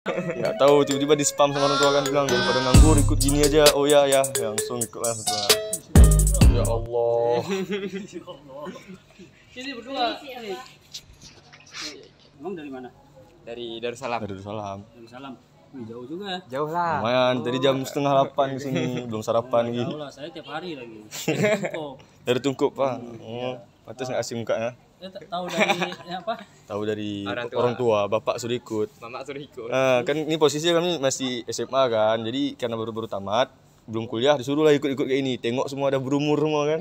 Nggak tahu, tiba-tiba di spam sama orang tua kan, bilang daripada nganggur ikut gini aja. Oh ya ya, langsung ikut lah. Ya Allah. Sini berdua. Emang dari mana? Dari Darussalam. Darussalam. Jauh juga. Jauh lah. Lumayan, tadi jam 7:30 kesini, belum sarapan lagi. Jauh lah, saya tiap hari lagi. Dari Tungkup Pak. Pantas nggak asing mukanya. Tahu dari apa? Tahu dari Orang tua, bapak sudah ikut. Mama suruh ikut. Nah, kan ini posisinya kami masih SMA kan, jadi karena baru-baru tamat, belum kuliah, disuruh lah ikut-ikut kayak ini. Tengok semua ada berumur semua kan.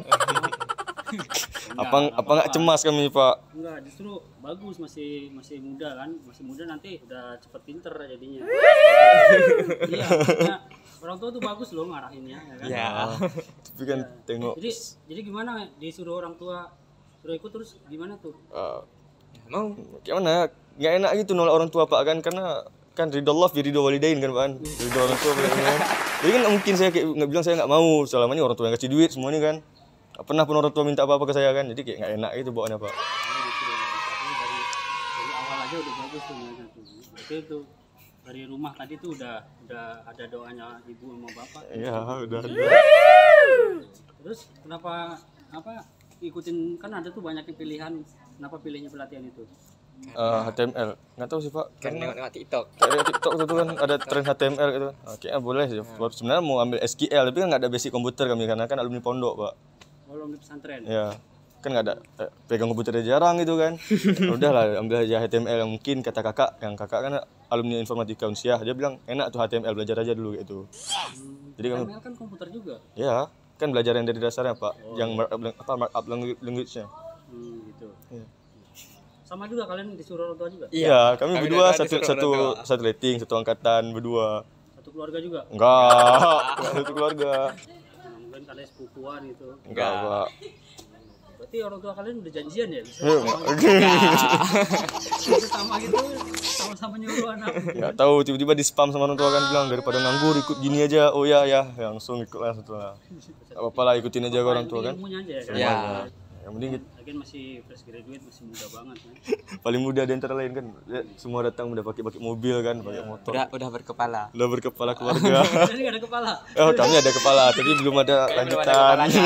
apa nggak cemas kami Pak? Enggak, justru bagus, masih muda kan, masih muda nanti udah cepet pinter jadinya. Iya, maksudnya orang tua tuh bagus loh ngarahinnya, ya kan? Ya. Tapi kan tengok. Jadi gimana disuruh orang tua suruh ikut terus gimana tuh? Mau. Gimana? Nggak enak gitu nolak orang tua Pak kan, karena kan ridho Allah fi ridho walidain kan Pak. Ridho orang tua kan. Jadi kan nggak mungkin saya kayak nggak bilang saya nggak mau, selama ini orang tua yang kasih duit semua ini kan. Nggak pernah pun orang tua minta apa-apa ke saya kan, jadi kayak nggak enak gitu bawaannya Pak. Dari awal aja udah bagus tuh ya, tuh. Berarti tuh dari rumah tadi tuh udah ada doanya ibu sama bapak. Iya udah. Terus kenapa ikutin, kan ada tuh banyak pilihan, kenapa pilihnya pelatihan itu? HTML nggak tahu sih Pak, Kan nengok TikTok. kayak TikTok itu kan ada tren HTML gitu. Kayaknya boleh sih. Sebenarnya mau ambil SQL tapi kan nggak ada basic komputer kami karena kan alumni pondok Pak. Kalau di pesantren. Ya kan nggak ada pegang komputer jarang gitu kan. Udahlah ambil aja HTML yang mungkin kata kakak, yang kakak kan alumni informatika Unsiah, dia bilang enak tuh HTML, belajar aja dulu gitu. Jadi kami HTML kan komputer juga. ya kan belajar yang dari dasarnya Pak, yang markup language-nya. Gitu. Iya. Sama juga kalian disuruh orang tua juga? Iya, kami Kami berdua disuruh orang tua. satu rating, satu angkatan berdua. Satu keluarga juga? Enggak satu keluarga. Mungkin kalian sepupuan gitu. Enggak Pak. Berarti orang tua kalian udah janjian ya? Bisa sama gitu, sama-sama nyuruh anak. Nggak tahu, tiba-tiba di spam sama orang tua kan, bilang daripada nganggur ikut gini aja. Oh ya ya, langsung ikut lah satu lah. Apa lah, ikutin aja ke orang tua kan. Ilmunya aja ya kan? Ya. Yang penting Lagian masih fresh graduate, masih muda banget kan? paling muda di antara lain kan. Ya, semua datang udah pakai mobil kan, pakai motor. Udah berkepala. Udah berkepala keluarga. Jadi gak ada kepala. Oh, kami ada kepala, tapi belum ada Belum ada lanjutan. kepalanya.